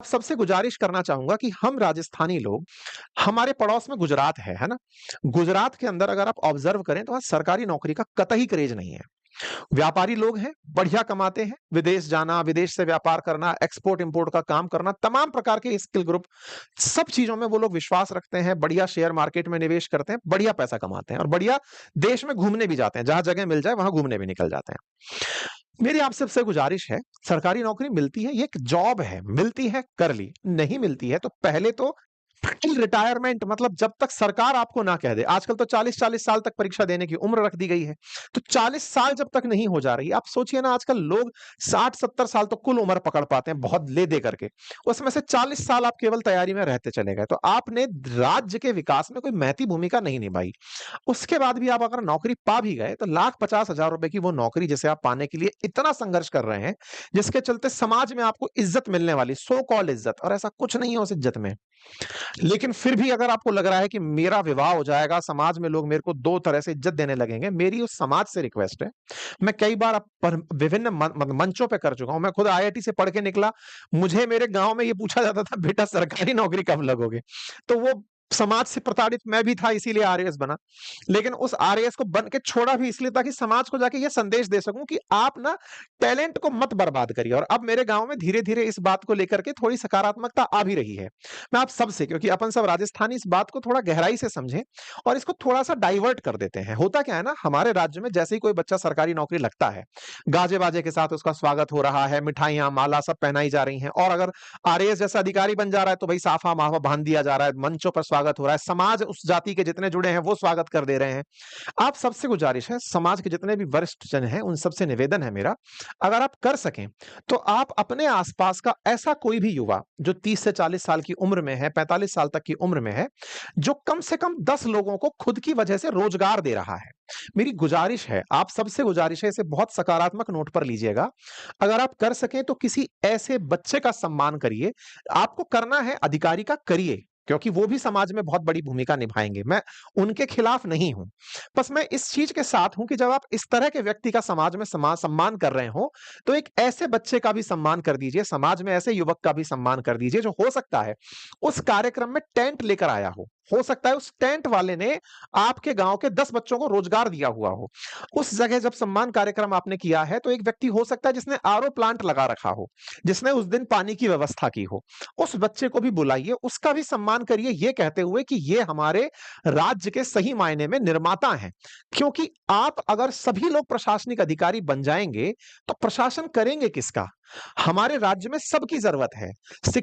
सबसे गुज़ारिश करना चाहूँगा कि हम राजस्थानी लोग हमारे पड़ोस में गुजरात है ना? गुजरात के अंदर अगर आप ऑब्ज़र्व करें तो वहाँ सरकारी नौकरी का कतई क्रेज़ नहीं है। व्यापारी लोग हैं, बढ़िया कमाते हैं, विदेश जाना, विदेश से व्यापार करना, एक्सपोर्ट-इम्पोर्ट का काम करना, तमाम प्रकार के स्किल ग्रुप, सब चीज़ों में वो लोग विश्वास रखते हैं, बढ़िया शेयर मार्केट में निवेश करते हैं, बढ़िया पैसा कमाते हैं और बढ़िया देश में घूमने भी जाते हैं, जहाँ जगह मिल जाए वहाँ घूमने भी निकल जाते हैं। मेरी आप सबसे गुज़ारिश है, सरकारी नौकरी मिलती है, ये एक जॉब है, मिलती है, कर ली, नहीं मिलती है तो पहले तो टिल रिटायरमेंट मतलब जब तक सरकार आपको ना कह दे, आजकल तो 40-40 साल तक परीक्षा देने की उम्र रख दी गई है, तो 40 साल जब तक नहीं हो जा रही, आप सोचिए ना आजकल लोग 60-70 साल तो कुल उम्र पकड़ पाते हैं, बहुत ले-दे करके। उसमें से 40 साल आप केवल तैयारी में रहते चले गए, तो आपने राज्य के विकास में कोई महती भूमिका नहीं निभाई। उसके बाद भी आप अगर नौकरी पा भी गए तो लाख 50,000 रुपए की वो नौकरी जिसे आप पाने के लिए इतना संघर्ष कर रहे हैं, जिसके चलते समाज में आपको इज्जत मिलने वाली सो कॉल्ड इज्जत और ऐसा कुछ नहीं है उस इज्जत में। लेकिन फिर भी अगर आपको लग रहा है कि मेरा विवाह हो जाएगा, समाज में लोग मेरे को 2 तरह से इज्जत देने लगेंगे, मेरी उस समाज से रिक्वेस्ट है। मैं कई बार पर विभिन्न मंचों पे कर चुका हूँ। मैं खुद आईआईटी से पढ़ के निकला। मुझे मेरे गाँव में ये पूछा जाता था, बेटा सरकारी नौकरी कब लगोगे? तो वो समाज से प्रताड़ित मैं भी था इसीलिए आरएएस बना। लेकिन उस आरएएस को बन के छोड़ा भी इसलिए ताकि समाज को जाके ये संदेश दे सकूं कि आप ना टैलेंट को मत बर्बाद करिए और अब मेरे गांव में धीरे-धीरे इस बात को लेकर के थोड़ी सकारात्मकता आ भी रही है। मैं आप सबसे क्योंकि अपन सब राजस्थानी इस बात को थोड़ा गहराई से समझें और इसको थोड़ा-सा डाइवर्ट कर देते हैं। होता क्या है ना हमारे राज्य में जैसे ही कोई बच्चा सरकारी नौकरी लगता है, गाजे-बाजे के साथ उसका स्वागत हो रहा है, मिठाइयाँ, माला सब पहनाई जा रही हैं और अगर आरएएस जैसा अधिकारी बन जा रहा है तो भाई साफा-माफा बाँध दिया जा रहा है, मंचों पर स्वागत हो रहा है, समाज उस जाति के जितने जुड़े हैं वो स्वागत कर दे रहे हैं। आप सबसे गुजारिश है, समाज के जितने भी वरिष्ठ जन हैं, उन सबसे निवेदन है मेरा, अगर आप कर सकें, तो आप अपने आसपास का ऐसा कोई भी युवा, जो 30 से 40 साल की उम्र में है, 45 साल तक की उम्र में है, जो कम से कम 10 लोगों को खुद की वजह से रोजगार दे रहा है। मेरी गुजारिश है, आप सबसे गुजारिश है, इसे बहुत सकारात्मक नोट पर लीजिएगा। अगर आप कर सकें, तो किसी ऐसे बच्चे का सम्मान करिए। आपको करना है, अधिकारी का करिए, क्योंकि वो भी समाज में बहुत बड़ी भूमिका निभाएँगे। मैं उनके खिलाफ नहीं हूँ। बस मैं इस चीज़ के साथ हूँ कि जब आप इस तरह के व्यक्ति का समाज में सम्मान कर रहे हो, तो एक ऐसे बच्चे का भी सम्मान कर दीजिए, समाज में ऐसे युवक का भी सम्मान कर दीजिए, जो हो सकता है उस कार्यक्रम में टेंट लेकर आया हो। हो सकता है उस टेंट वाले ने आपके गाँव के 10 बच्चों को रोजगार दिया हुआ हो। उस जगह जब सम्मान कार्यक्रम आपने किया है, तो एक व्यक्ति हो सकता है जिसने आरओ प्लांट लगा रखा हो, जिसने उस दिन पानी की व्यवस्था की हो। उस बच्चे को भी बुलाइए, उसका भी सम्मान करिए ये कहते हुए कि ये हमारे राज्य के सही मायने में निर्माता हैं। क्योंकि आप अगर सभी लोग प्रशासनिक अधिकारी बन जाएँगे, तो प्रशासन करेंगे किसका? हमारे राज्य में सबकी ज़रूरत है। शिक्षा